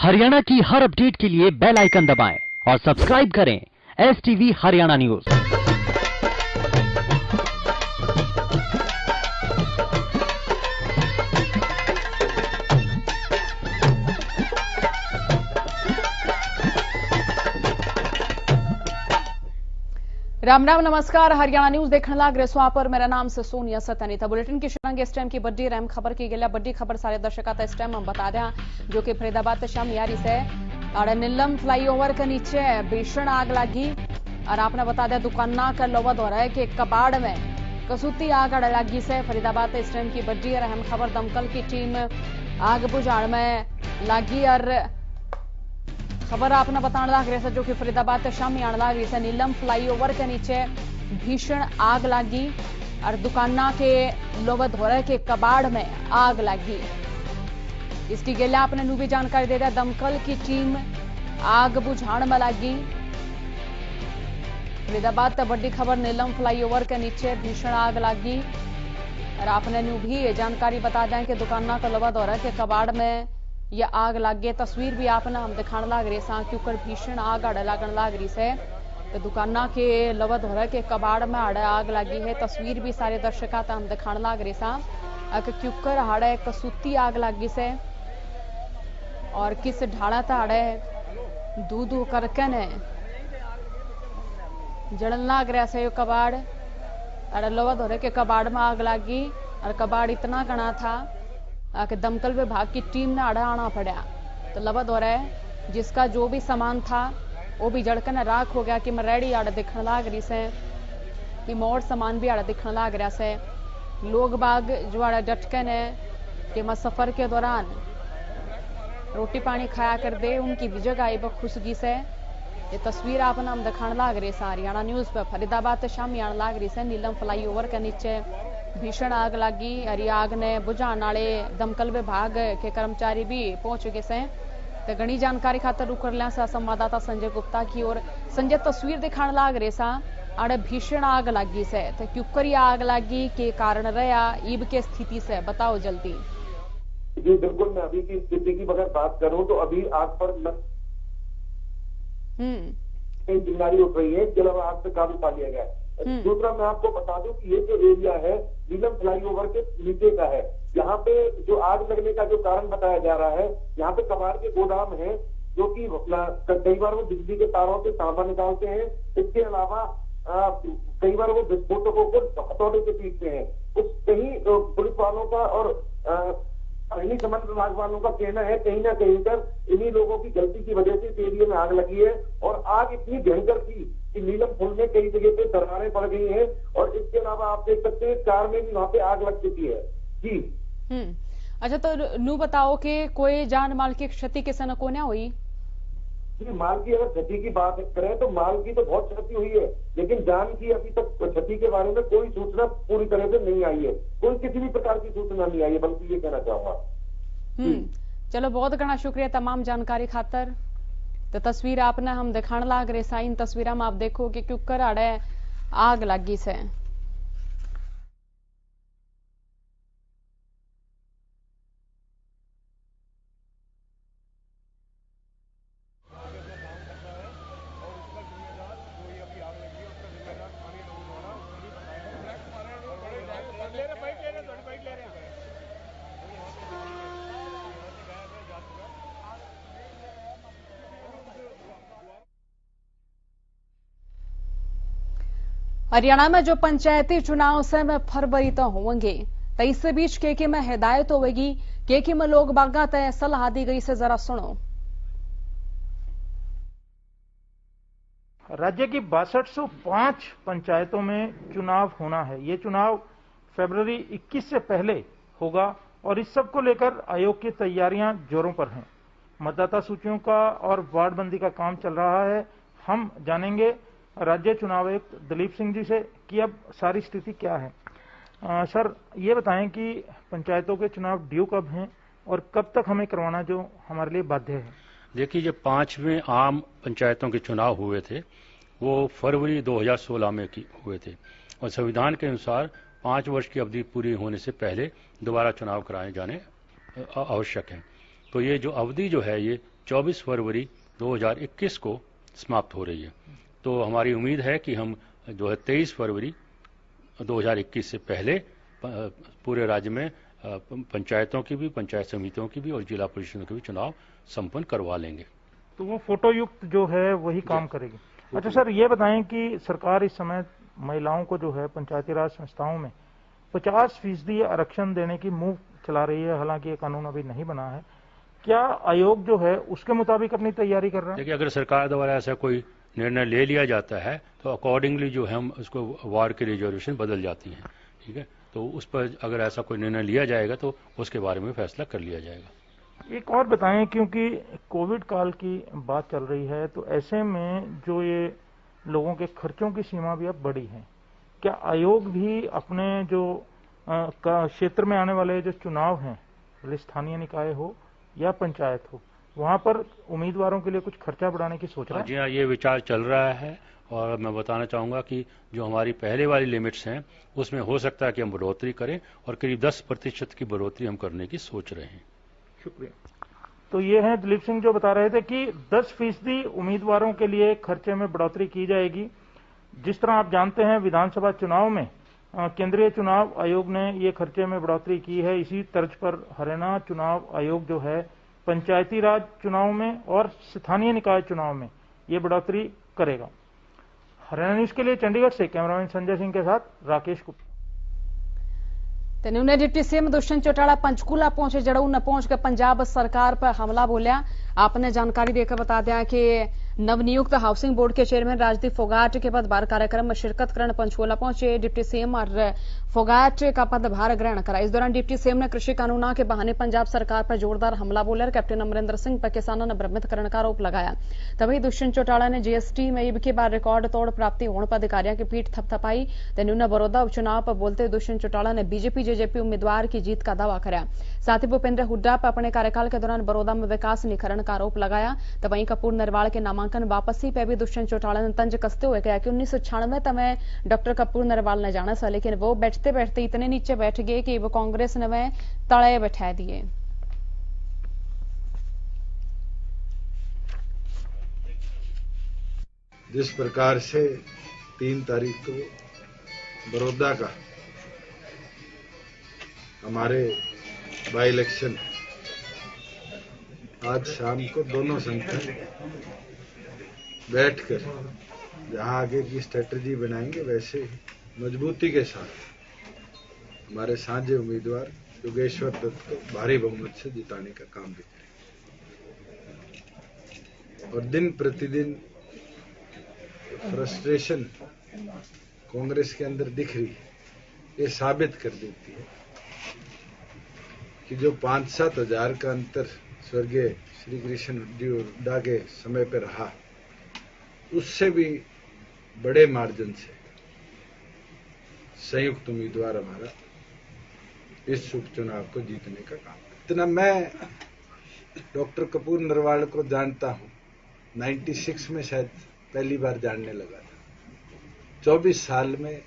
हरियाणा की हर अपडेट के लिए बेल आइकन दबाएं और सब्सक्राइब करें STV हरियाणा न्यूज। राम राम नमस्कार। हरियाणा न्यूज देखने लाग रहे सो पर मेरा नाम से सोनिया सतनी था। बुलेटिन की शुरुआत इस टाइम की बड़ी अहम खबर की गई। बड़ी खबर सारे दर्शकों का इस टाइम हम बता दें, जो कि फरीदाबाद शाम यारी से और नीलम फ्लाईओवर के नीचे भीषण आग लगी। और आपने बता दें दुकाना का लोबद हो रहा है कि कबाड़ में कसूती आग लगी से फरीदाबाद इस टाइम की बड़ी और अहम खबर। दमकल की टीम आग बुझाने में लगी और खबर आपने बताने लग रही है, जो कि फरीदाबाद शामी आने लग रही है। नीलम फ्लाईओवर के नीचे भीषण आग लगी और दुकाना के लोबद हो रहे के कबाड़ में आग लगी। इसकी गेला आपने नू भी जानकारी दे दिया। दमकल की टीम आग बुझाने में लगी। फरीदाबाद बड़ी खबर, नीलम फ्लाईओवर के नीचे भीषण आग लगी और आपने नू भी जानकारी बता दें कि दुकाना का लोबद हो रहा है कि कबाड़ में यह आग लग गई। तस्वीर भी आपने हम दिखाने लग रही सा, क्योंकि भीषण आग आड़े लगन लग रही से तो दुकाना के लबद हो रहा है कि कबाड़ में आड़े आग लगी है। तस्वीर भी सारे दर्शकों को हम दिखाने लग रही सा, क्योंकि हाड़े कसूती आग लगी से और किस ढाड़ा ताड़े दू दू करके ने जड़न लग रहा से कबाड़ अड़े लबद हो रहे कि कबाड़ में आग लगी और कबाड़ इतना घना था कि दमकल विभाग की टीम ने आड़ा आना पड़ा। तो लबद हो रहा है जिसका जो भी सामान था वो भी जड़कन राख हो गया कि मैं रेडी आड़ा दिखने लग रही से कि मोड़ सामान भी आड़ा दिखने लग रहा से। लोग बाग जो आड़ा डटकन है कि मैं सफर के दौरान रोटी पानी खाया कर दे, उनकी भी जगह आई बखुशगी से। ये तस्वीर आपने हम दिखाने लग रही है हरियाणा न्यूज पर। फरीदाबाद शामी आने लग रही से नीलम फ्लाईओवर के नीचे भीषण आग लगी और ये आग ने बुझाने वाले दमकल विभाग के कर्मचारी भी पहुंच चुके से। तो घनी जानकारी खातर रुक कर लिया संवाददाता संजय गुप्ता की ओर। संजय, तस्वीर दिखाने लग रहे सा आड़े भीषण आग लगी से तो क्यों आग लगी के कारण रहा ईब के स्थिति से बताओ जल्दी। जी बिल्कुल, मैं अभी की स्थिति की अगर बात करूं तो अभी आग पर चिंगारी उठ रही है, इसके अलावा आग पे काबू पा लिया गया है। दूसरा मैं आपको बता दूं कि ये जो एरिया है नीलम फ्लाईओवर के नीचे का है। यहाँ पे जो आग लगने का जो कारण बताया जा रहा है, यहाँ पे कबाड़ के गोदाम है जो कि कई बार वो बिजली के तारों से तांबा निकालते हैं। इसके अलावा कई बार वो विस्फोटकों को हथौड़े से पीटते हैं। उस कहीं पुलिस वालों का और अग्निशमन विभाग वालों का कहना है कहीं ना कहीं पर इन्हीं लोगों की गलती की वजह से इस एरिया में आग लगी है। और आग इतनी भयंकर थी कि नीलम पुल में कई जगह पे दरारें पड़ गई हैं और इसके अलावा आप देख सकते हैं कार में भी वहां पे आग लग चुकी है। जी अच्छा, तो नू बताओ कि कोई जान माल की क्षति किसी न को हुई? जी, माल की अगर क्षति की बात करें तो माल की तो बहुत क्षति हुई है, लेकिन जान की अभी तक क्षति के बारे में कोई सूचना पूरी तरह से नहीं आई है। कोई किसी भी प्रकार की सूचना नहीं आई है, बल्कि ये कहना चाहूंगा। चलो, बहुत घना शुक्रिया तमाम जानकारी खातर। तो तस्वीर आपने हम दिखाने लग रहे सा, इन तस्वीर में आप देखो कि क्यों आड़े आग लगी से। हरियाणा में जो पंचायती चुनाव से में फरवरी तो होंगे, तो इस बीच के में हिदायत होगी के में लोग बागा तय सलाह दी गई से जरा सुनो। राज्य की 6205 पंचायतों में चुनाव होना है। ये चुनाव फरवरी 21 से पहले होगा और इस सब को लेकर आयोग की तैयारियां जोरों पर हैं। मतदाता सूचियों का और वार्डबंदी का काम चल रहा है। हम जानेंगे राज्य चुनाव आयुक्त दलीप सिंह जी से कि अब सारी स्थिति क्या है। सर, ये बताएं कि पंचायतों के चुनाव ड्यू कब हैं और कब तक हमें करवाना जो हमारे लिए बाध्य है। देखिए, जब 5वें आम पंचायतों के चुनाव हुए थे वो फरवरी 2016 में हुए थे और संविधान के अनुसार 5 वर्ष की अवधि पूरी होने से पहले दोबारा चुनाव कराए जाने आवश्यक है। तो ये जो अवधि जो है ये 24 फरवरी 2021 को समाप्त हो रही है। तो हमारी उम्मीद है कि हम जो है 23 फरवरी 2021 से पहले पूरे राज्य में पंचायतों की भी, पंचायत समितियों की भी और जिला परिषदों के भी चुनाव संपन्न करवा लेंगे। तो वो फोटो युक्त जो है वही काम करेगी। अच्छा सर, ये बताएं कि सरकार इस समय महिलाओं को जो है पंचायती राज संस्थाओं में 50% आरक्षण देने की मुहिम चला रही है। हालांकि ये कानून अभी नहीं बना है। क्या आयोग जो है उसके मुताबिक अपनी तैयारी कर रहा है? देखिए, अगर सरकार द्वारा ऐसा कोई निर्णय ले लिया जाता है तो अकॉर्डिंगली जो है हम उसको वार्ड की रिजर्वेशन बदल जाती है। ठीक है, तो उस पर अगर ऐसा कोई निर्णय लिया जाएगा तो उसके बारे में फैसला कर लिया जाएगा। एक और बताएं, क्योंकि कोविड काल की बात चल रही है, तो ऐसे में जो ये लोगों के खर्चों की सीमा भी अब बढ़ी है। क्या आयोग भी अपने जो क्षेत्र में आने वाले जो चुनाव हैं, स्थानीय निकाय हो या पंचायत हो, वहां पर उम्मीदवारों के लिए कुछ खर्चा बढ़ाने की सोच रहा है? जी हाँ, ये विचार चल रहा है और मैं बताना चाहूंगा कि जो हमारी पहले वाली लिमिट्स हैं उसमें हो सकता है कि हम बढ़ोतरी करें और करीब 10% की बढ़ोतरी हम करने की सोच रहे हैं। शुक्रिया। तो ये है दिलीप सिंह जो बता रहे थे कि 10% उम्मीदवारों के लिए खर्चे में बढ़ोतरी की जाएगी। जिस तरह आप जानते हैं विधानसभा चुनाव में केंद्रीय चुनाव आयोग ने ये खर्चे में बढ़ोतरी की है। इसी तर्ज पर हरियाणा चुनाव आयोग जो है पंचायती राज चुनाव में और स्थानीय निकाय चुनाव में ये बढ़ोतरी करेगा। हरियाणा न्यूज के लिए चंडीगढ़ से कैमरामैन संजय सिंह के साथ राकेश गुप्ता। तेने डिप्टी सीएम दुष्यंत चौटाला पंचकूला पहुंचे, जड़ऊ न पहुंचकर पंजाब सरकार पर हमला बोलिया। आपने जानकारी देकर बता दिया कि नवनियुक्त हाउसिंग बोर्ड के चेयरमैन राजदीप फोगाट के पदभार कार्यक्रम में शिरकत करने पंचकूला पहुंचे डिप्टी सीएम और फोगाट का पदभार ग्रहण करा। इस दौरान डिप्टी सीएम ने कृषि कानूनों के बहाने पंजाब सरकार पर जोरदार हमला बोलकर कैप्टन अमरिंदर सिंह पर किसानों ने भ्रमित करने का आरोप लगाया। तभी दुष्यंत चौटाला ने जीएसटी में ईब के बाद रिकॉर्ड तोड़ प्राप्ति होने पर अधिकारियों की पीठ थपथपाई। तेने बड़ौदा उपचुनाव पर बोलते दुष्यंत चौटाला ने बीजेपी जेजेपी उम्मीदवार की जीत का दावा कराया। साथ ही भूपेंद्र हुड्डा पर अपने कार्यकाल के दौरान बड़ौदा में विकास निखरण का आरोप लगाया। तो वहीं कपूर नरवाल के नामांकन वापसी पर भी दुष्यंत चौटाला ने तंज कसते हुए कहा कि 1996 में डॉक्टर कपूर नरवाल ने जाना था, लेकिन वो बैठते बैठते इतने नीचे बैठ गए कि वो कांग्रेस ने वह तले बैठा दिए। जिस प्रकार से 3 तारीख को बड़ौदा का हमारे बाई इलेक्शन, आज शाम को दोनों संगठन बैठकर जहां आगे की स्ट्रेटजी बनाएंगे, वैसे ही मजबूती के साथ हमारे साझे उम्मीदवार योगेश्वर दत्त को भारी बहुमत से जिताने का काम भी करेंगे। और दिन प्रतिदिन फ्रस्ट्रेशन कांग्रेस के अंदर दिख रही है, ये साबित कर देती है कि जो 5-7 हजार का अंतर स्वर्गीय श्री कृष्ण हुड्डा के समय पर रहा, उससे भी बड़े मार्जिन से संयुक्त उम्मीदवार हमारा इस उपचुनाव को जीतने का काम। इतना मैं डॉक्टर कपूर नरवाल को जानता हूं, 96 में शायद पहली बार जानने लगा था। 24 साल में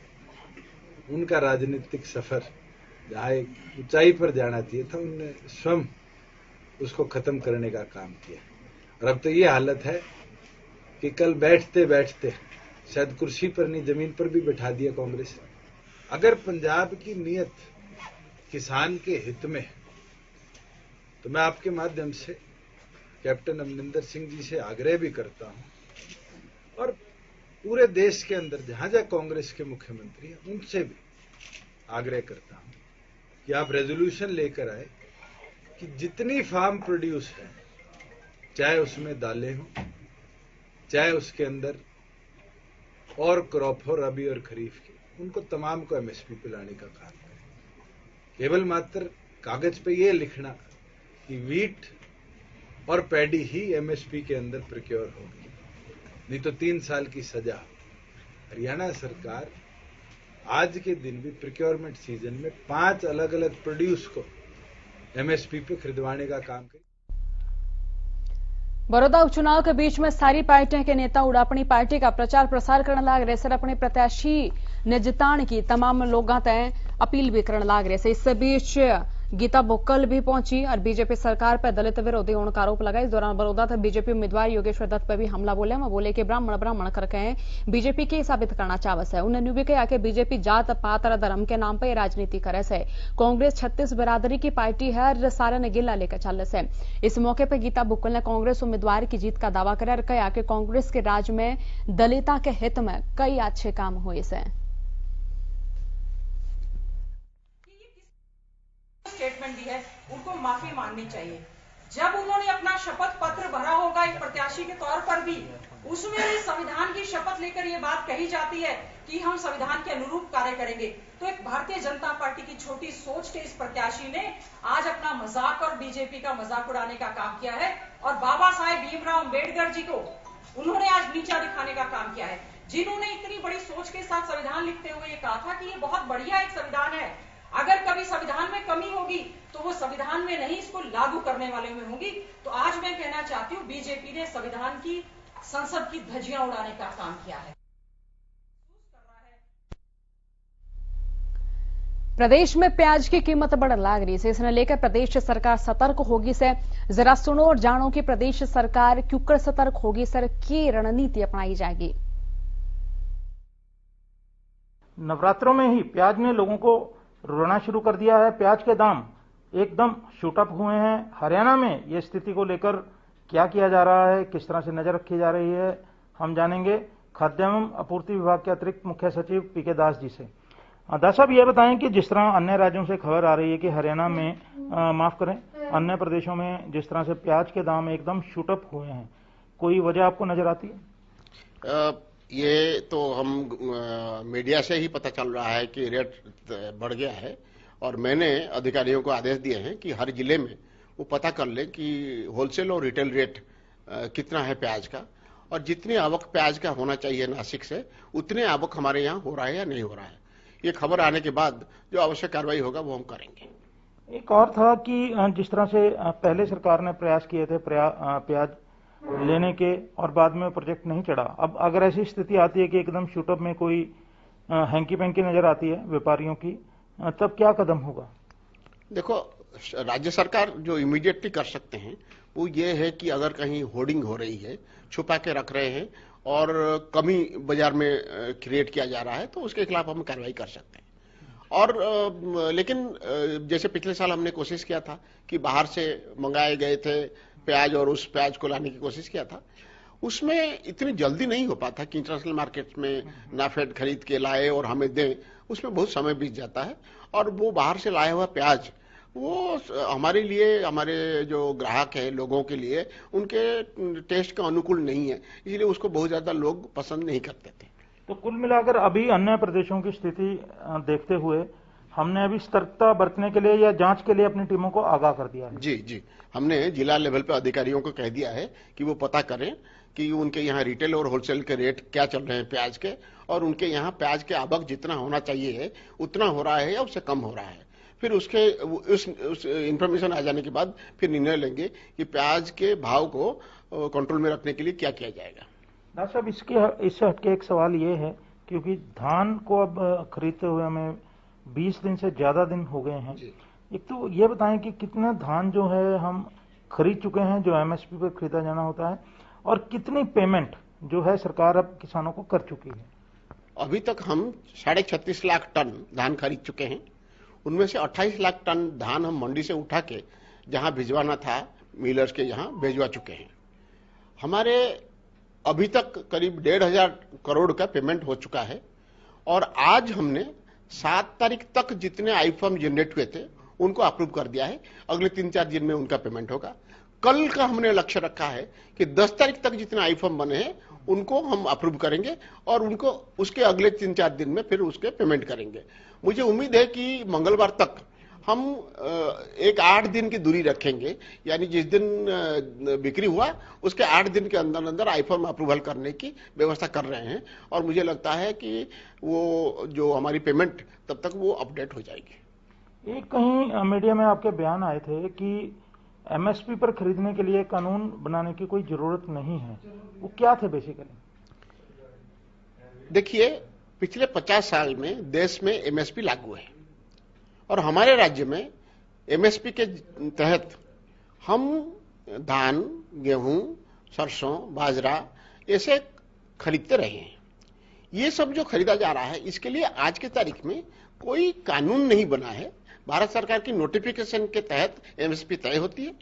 उनका राजनीतिक सफर जहां एक ऊंचाई पर जाना चाहिए था, उन्होंने स्वयं उसको खत्म करने का काम किया। और अब तो ये हालत है कि कल बैठते बैठते शायद कुर्सी पर नहीं, जमीन पर भी बैठा दिया कांग्रेस। अगर पंजाब की नीयत किसान के हित में, तो मैं आपके माध्यम से कैप्टन अमरिंदर सिंह जी से आग्रह भी करता हूं और पूरे देश के अंदर जहां जहां कांग्रेस के मुख्यमंत्री हैं, उनसे भी आग्रह करता हूं कि आप रेजोल्यूशन लेकर आए कि जितनी फार्म प्रोड्यूस है, चाहे उसमें दालें हो, चाहे उसके अंदर और क्रॉप हो, रबी और खरीफ की, उनको तमाम को एमएसपी पे लाने का काम करें। केवल मात्र कागज पे ये लिखना कि वीट और पैडी ही एमएसपी के अंदर प्रोक्योर होगी, नहीं तो 3 साल की सजा। हरियाणा सरकार आज के दिन भी प्रोक्योरमेंट सीजन में 5 अलग अलग प्रोड्यूस को एमएसपी पे खरीदवाने का काम करें। बड़ौदा उपचुनाव के बीच में सारी पार्टियों के नेता अपनी पार्टी का प्रचार प्रसार करने लग रहे, सर अपने प्रत्याशी ने जिताने की तमाम लोगों तय अपील भी करने लग रहे। इस बीच गीता बुक्कल भी पहुंची और बीजेपी सरकार पर दलित विरोधी होने का आरोप लगा। इस दौरान बड़ौदा था बीजेपी उम्मीदवार योगेश्वर दत्त पर भी हमला बोले। वह बोले कि ब्राह्मण करके हैं बीजेपी के साबित करना चावस है। उन्होंने भी कहा कि बीजेपी जात पात और धर्म के नाम पर राजनीति करे से। कांग्रेस 36 बिरादरी की पार्टी है और सारे ने गिला लेकर चल से। इस मौके पर गीता बुक्कल ने कांग्रेस उम्मीदवार की जीत का दावा किया और कहा कि कांग्रेस के राज में दलिता के हित में कई अच्छे काम हुए से। स्टेटमेंट दी है उनको माफी मांगनी चाहिए। जब उन्होंने अपना शपथ पत्र भरा होगा एक प्रत्याशी के तौर पर भी, उसमें भी संविधान की शपथ लेकर ये बात कही जाती है कि हम संविधान के अनुरूप कार्य करेंगे, तो एक भारतीय जनता पार्टी की छोटी सोच के इस प्रत्याशी ने आज अपना मजाक और बीजेपी का मजाक उड़ाने का काम किया है और बाबा साहेब भीमराव अम्बेडकर जी को उन्होंने आज नीचा दिखाने का काम किया है, जिन्होंने इतनी बड़ी सोच के साथ संविधान लिखते हुए ये कहा था कि ये बहुत बढ़िया एक संविधान है, अगर कभी संविधान में कमी होगी तो वो संविधान में नहीं, इसको लागू करने वाले में होगी। तो आज मैं कहना चाहती हूँ बीजेपी ने संविधान की, संसद की धज्जियां उड़ाने का काम किया है। प्रदेश में प्याज की कीमत बढ़ लाग रही है, इसने लेकर प्रदेश सरकार सतर्क होगी से। जरा सुनो और जानो कि प्रदेश सरकार क्यों कर सतर्क होगी, सर की रणनीति अपनाई जाएगी। नवरात्रों में ही प्याज ने लोगों को रुलाना शुरू कर दिया है। प्याज के दाम एकदम शूटअप हुए हैं। हरियाणा में ये स्थिति को लेकर क्या किया जा रहा है, किस तरह से नजर रखी जा रही है, हम जानेंगे खाद्य एवं आपूर्ति विभाग के अतिरिक्त मुख्य सचिव पीके दास जी से। दास साहब ये बताएं कि जिस तरह अन्य राज्यों से खबर आ रही है कि हरियाणा में माफ करें अन्य प्रदेशों में जिस तरह से प्याज के दाम एकदम शूटअप हुए हैं, कोई वजह आपको नजर आती है? ये तो हम मीडिया से ही पता चल रहा है कि रेट बढ़ गया है और मैंने अधिकारियों को आदेश दिए हैं कि हर जिले में वो पता कर ले कि होलसेल और रिटेल रेट कितना है प्याज का, और जितनी आवक प्याज का होना चाहिए नासिक से उतने आवक हमारे यहाँ हो रहा है या नहीं हो रहा है। ये खबर आने के बाद जो आवश्यक कार्रवाई होगा वो हम करेंगे। एक और था कि जिस तरह से पहले सरकार ने प्रयास किए थे प्याज लेने के और बाद में प्रोजेक्ट नहीं चढ़ा, अब अगर ऐसी स्थिति आती है कि एकदम शूटअप में कोई हैंकी पैंकी नजर आती है व्यापारियों की, तब क्या कदम होगा? देखो, राज्य सरकार जो इमीडिएटली कर सकते हैं वो ये है कि अगर कहीं होर्डिंग हो रही है, छुपा के रख रहे हैं और कमी बाजार में क्रिएट किया जा रहा है तो उसके खिलाफ हम कार्रवाई कर सकते हैं। और लेकिन जैसे पिछले साल हमने कोशिश किया था कि बाहर से मंगाए गए थे प्याज और उस प्याज को लाने की कोशिश किया था, उसमें इतनी जल्दी नहीं हो पाता कि इंटरनेशनल मार्केट में नाफेड खरीद के लाए और हमें दें, उसमें बहुत समय बीत जाता है। और वो बाहर से लाया हुआ प्याज वो हमारे लिए, हमारे जो ग्राहक है लोगों के लिए उनके टेस्ट का अनुकूल नहीं है, इसलिए उसको बहुत ज्यादा लोग पसंद नहीं करते थे। तो कुल मिलाकर अभी अन्य प्रदेशों की स्थिति देखते हुए हमने अभी सतर्कता बरतने के लिए या जांच के लिए अपनी टीमों को आगाह कर दिया है। जी, हमने जिला लेवल पे अधिकारियों को कह दिया है कि वो पता करें कि उनके यहाँ रिटेल और होलसेल के रेट क्या चल रहे हैं प्याज के, और उनके यहाँ प्याज के आवक जितना होना चाहिए है उतना हो रहा है या उससे कम हो रहा है। फिर उसके उस इंफॉर्मेशन आ जाने के बाद फिर निर्णय लेंगे कि प्याज के भाव को कंट्रोल में रखने के लिए क्या किया जाएगा। डॉक्टर साहब, इससे हटके एक सवाल ये है, क्योंकि धान को अब खरीदते हुए हमें 20 दिन से ज्यादा दिन हो गए हैं, एक तो ये बताएं कि कितना धान जो है हम खरीद चुके हैं जो एमएसपी पे खरीदा जाना होता है, और कितनी पेमेंट जो है सरकार अब किसानों को कर चुकी है? अभी तक हम 36.5 लाख टन धान खरीद चुके हैं। उनमें से 28 लाख टन धान हम मंडी से उठा के जहां भिजवाना था मिलर्स के यहाँ भेजवा चुके हैं। हमारे अभी तक करीब 1,500 करोड़ का पेमेंट हो चुका है, और आज हमने 7 तारीख तक जितने आईफॉर्म जनरेट हुए थे उनको अप्रूव कर दिया है। अगले 3-4 दिन में उनका पेमेंट होगा। कल का हमने लक्ष्य रखा है कि 10 तारीख तक जितने आईफॉर्म बने हैं उनको हम अप्रूव करेंगे और उनको उसके अगले 3-4 दिन में फिर उसके पेमेंट करेंगे। मुझे उम्मीद है कि मंगलवार तक हम एक 8 दिन की दूरी रखेंगे, यानी जिस दिन बिक्री हुआ उसके 8 दिन के अंदर अंदर आईफॉर्म अप्रूवल करने की व्यवस्था कर रहे हैं, और मुझे लगता है कि वो जो हमारी पेमेंट तब तक वो अपडेट हो जाएगी। एक कहीं मीडिया में आपके बयान आए थे कि एमएसपी पर खरीदने के लिए कानून बनाने की कोई जरूरत नहीं है, वो क्या थे बेसिकली? देखिए, पिछले 50 साल में देश में एमएसपी लागू है और हमारे राज्य में एमएसपी के तहत हम धान, गेहूं, सरसों, बाजरा ऐसे खरीदते रहे हैं। ये सब जो खरीदा जा रहा है, इसके लिए आज की तारीख में कोई कानून नहीं बना है। भारत सरकार की नोटिफिकेशन के तहत एमएसपी तय होती है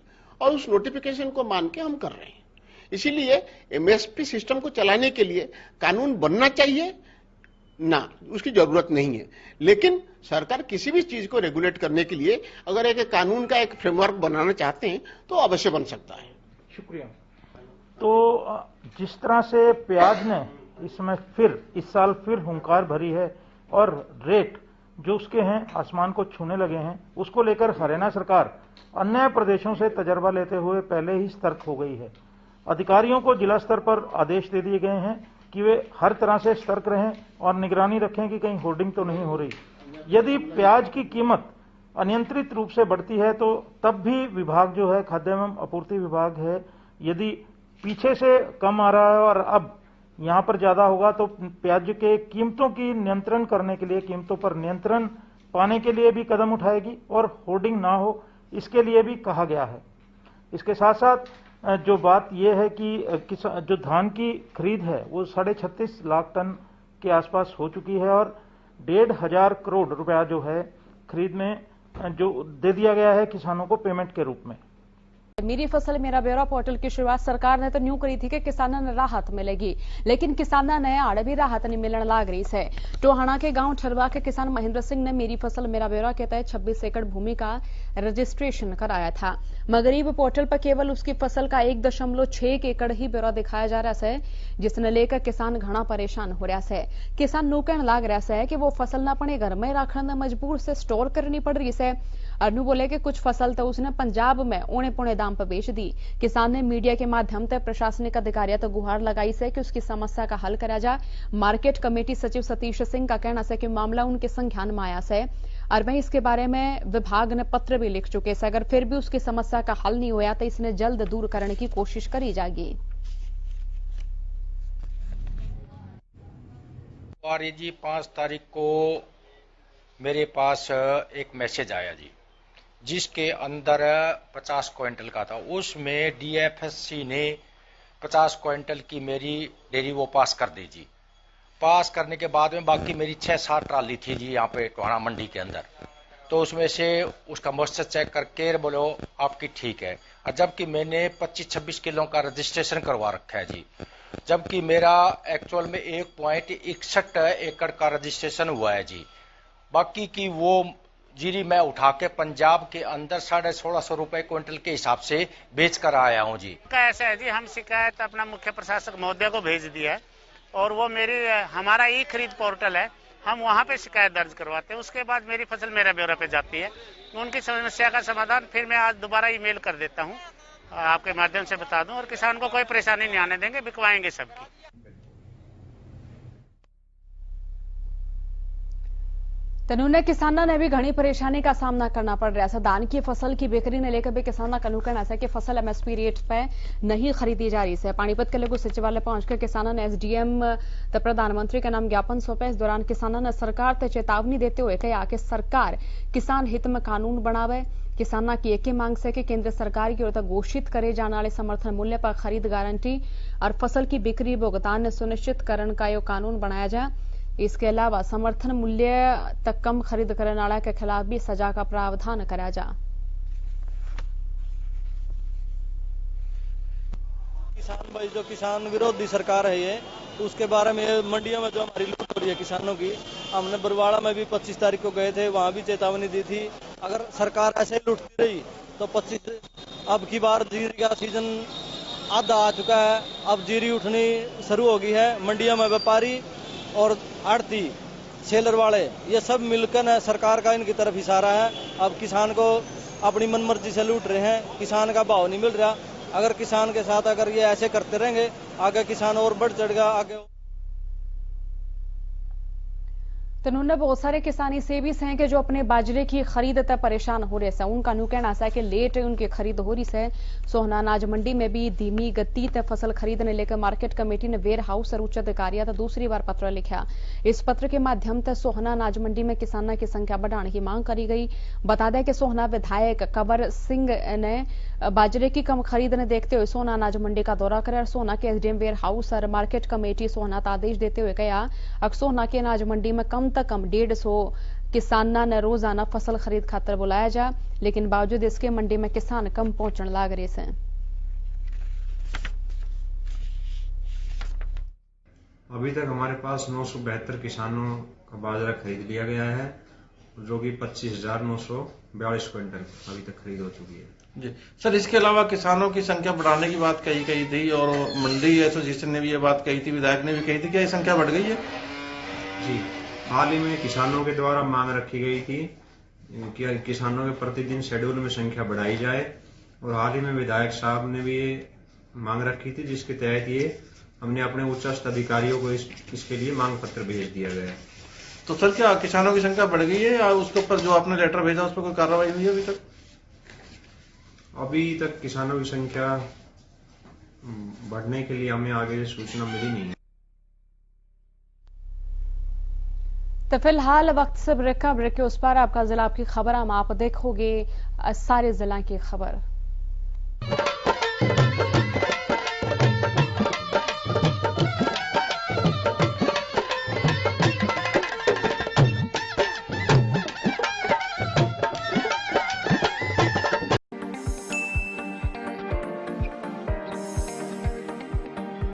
और उस नोटिफिकेशन को मान के हम कर रहे हैं। इसीलिए एमएसपी सिस्टम को चलाने के लिए कानून बनना चाहिए ना, उसकी जरूरत नहीं है। लेकिन सरकार किसी भी चीज को रेगुलेट करने के लिए अगर एक कानून का एक फ्रेमवर्क बनाना चाहते हैं तो अवश्य बन सकता है। शुक्रिया। तो जिस तरह से प्याज ने इस साल फिर हुंकार भरी है और रेट जो उसके हैं आसमान को छूने लगे हैं, उसको लेकर हरियाणा सरकार अन्य प्रदेशों से तजर्बा लेते हुए पहले ही सतर्क हो गई है। अधिकारियों को जिला स्तर पर आदेश दे दिए गए हैं कि वे हर तरह से सतर्क रहें और निगरानी रखें कि कहीं होर्डिंग तो नहीं हो रही। यदि प्याज की कीमत अनियंत्रित रूप से बढ़ती है तो तब भी विभाग जो है, खाद्य एवं आपूर्ति विभाग है, यदि पीछे से कम आ रहा है और अब यहां पर ज्यादा होगा तो प्याज के कीमतों की नियंत्रण करने के लिए, कीमतों पर नियंत्रण पाने के लिए भी कदम उठाएगी और होर्डिंग ना हो इसके लिए भी कहा गया है। इसके साथ साथ जो बात यह है कि जो धान की खरीद है वो 36.5 लाख टन के आसपास हो चुकी है और 1,500 करोड़ रुपया जो है खरीद में जो दे दिया गया है किसानों को पेमेंट के रूप में। मेरी फसल मेरा ब्यौरा पोर्टल की शुरुआत सरकार ने तो न्यू करी थी कि किसानों ने राहत मिलेगी, लेकिन किसानों ने आड़े भी राहत नहीं मिलने लाग रही है। टोहाना के गांव ठरवा के किसान महेंद्र सिंह ने मेरी फसल मेरा ब्यौरा के तहत 26 एकड़ भूमि का रजिस्ट्रेशन कराया था, मगर ये पोर्टल पर केवल उसकी फसल का 1.6 एकड़ ही ब्यौरा दिखाया जा रहा है, जिसने लेकर किसान घना परेशान हो रहा है। किसान नो कहने लाग रहा है कि वो फसल न अपने घर में रखने मजबूर से स्टोर करनी पड़ रही है। अनु बोले कि कुछ फसल तो उसने पंजाब में औने पौने दाम पर बेच दी। किसान ने मीडिया के माध्यम से प्रशासनिक अधिकारियों तो गुहार लगाई से कि उसकी समस्या का हल करा जा। मार्केट कमेटी सचिव सतीश सिंह का कहना है कि मामला उनके संज्ञान में आया है और वहीं इसके बारे में विभाग ने पत्र भी लिख चुके हैं। अगर फिर भी उसकी समस्या का हल नहीं होया तो इसने जल्द दूर करने की कोशिश करी जाएगी। और जी 5 तारीख को मेरे पास एक मैसेज आया जी, जिसके अंदर 50 क्विंटल का था। उसमें डीएफएससी ने 50 क्विंटल की मेरी डेयरी वो पास कर दी जी। पास करने के बाद में बाकी मेरी 6-7 ट्राली थी जी यहाँ पे टोहाना मंडी के अंदर, तो उसमें से उसका मॉइस्चर चेक करके बोलो आपकी ठीक है। और जबकि मैंने 25-26 किलो का रजिस्ट्रेशन करवा रखा है जी, जबकि मेरा एक्चुअल में 1.61 एकड़ का रजिस्ट्रेशन हुआ है जी। बाकी की वो जीरी मैं उठा के पंजाब के अंदर 1650 रुपए क्विंटल के हिसाब से बेच कर आया हूँ जी। ऐसा है जी, हम शिकायत अपना मुख्य प्रशासक महोदय को भेज दिया है और वो हमारा ई खरीद पोर्टल है, हम वहाँ पे शिकायत दर्ज करवाते हैं। उसके बाद मेरी फसल मेरा ब्यौरा पे जाती है, उनकी समस्या का समाधान फिर मैं आज दोबारा ईमेल कर देता हूँ, आपके माध्यम से बता दूं, और किसान को कोई परेशानी नहीं आने देंगे, बिकवाएंगे सबकी। तनुने किसानों ने भी घनी परेशानी का सामना करना पड़ रहा है। धान की फसल की बिक्री ने लेकर भी किसानों का कहना है कि फसल एमएसपी रेट पे नहीं खरीदी जा रही है। पानीपत के लघु सचिवालय पहुंचकर किसानों ने एसडीएम तो प्रधानमंत्री के नाम ज्ञापन सौंपे। इस दौरान किसानों ने सरकार से चेतावनी देते हुए कहा कि सरकार किसान हित में कानून बनावे। किसानों की एक ही मांग से कि केंद्र सरकार की ओर से घोषित करे जाने वाले समर्थन मूल्य पर खरीद गारंटी और फसल की बिक्री भुगतान सुनिश्चित करने का यो कानून बनाया जाए। इसके अलावा समर्थन मूल्य तक कम खरीद करने वाला के खिलाफ भी सजा का प्रावधान करा जा। किसान भाई जो किसान विरोधी सरकार है ये, उसके बारे में मंडियों में जो हमारी लूट हो रही है किसानों की, हमने बरवाड़ा में भी 25 तारीख को गए थे, वहां भी चेतावनी दी थी। अगर सरकार ऐसे ही लूटती रही तो 25 अब की बार जीरी का सीजन आधा आ चुका है, अब जीरी उठनी शुरू हो गई है। मंडियों में व्यापारी और आड़ती सेलर वाले ये सब मिलकर सरकार का इनकी तरफ इशारा है। अब किसान को अपनी मनमर्जी से लूट रहे हैं, किसान का भाव नहीं मिल रहा। अगर किसान के साथ अगर ये ऐसे करते रहेंगे आगे किसान और बढ़ चढ़ेगा। आगे तो उन्होंने बहुत सारे किसानी से भी हैं कि जो अपने बाजरे की खरीद तक परेशान हो रहे हैं। उनका न्यू कहना है कि लेट उनकी खरीद हो रही है। सोहना अनाज मंडी में भी धीमी गति तक फसल खरीदने लेकर मार्केट कमेटी ने वेयर हाउस और उच्च अधिकारियों तक दूसरी बार पत्र लिखा। इस पत्र के माध्यम से सोहना अनाज मंडी में किसानों की संख्या बढ़ाने की मांग करी गई। बता दें कि सोहना विधायक कंवर सिंह ने बाजरे की कम खरीद ने देखते हुए सोहना अनाज मंडी का दौरा कर सोहना के एसडीएम वेयर हाउस और मार्केट कमेटी सोहना का आदेश देते हुए कहा अब सोहना के अनाज मंडी में कम से कम 150 किसाना ने रोजाना फसल खरीद खातर बुलाया जा, लेकिन बावजूद इसके मंडी में किसान कम पहुंचने लाग रहे हैं। अभी तक हमारे पास 972 किसानों का बाजरा खरीद लिया गया है, जो कि 25,942 क्विंटल अभी तक खरीद हो चुकी है। जी सर, इसके अलावा किसानों की संख्या बढ़ाने की बात कही थी और मंडी एसोसिएशन ने भी ये बात कही थी, विधायक ने भी कही थी, क्या ये संख्या बढ़ गई है? जी, हाल ही में किसानों के द्वारा मांग रखी गई थी कि किसानों के प्रतिदिन शेड्यूल में संख्या बढ़ाई जाए और हाल ही में विधायक साहब ने भी ये मांग रखी थी, जिसके तहत ये हमने अपने उच्चस्थ अधिकारियों को इसके लिए मांग पत्र भेज दिया गया। तो सर, क्या किसानों की संख्या बढ़ गई है या उसके ऊपर जो आपने लेटर भेजा उस पर कोई कार्रवाई हुई है अभी तक? अभी तक किसानों की संख्या बढ़ने के लिए हमें आगे सूचना मिली नहीं है। तो फिलहाल वक्त से ब्रेक के उस पर आपका जिला आपकी खबर हम आप देखोगे सारे जिला की खबर।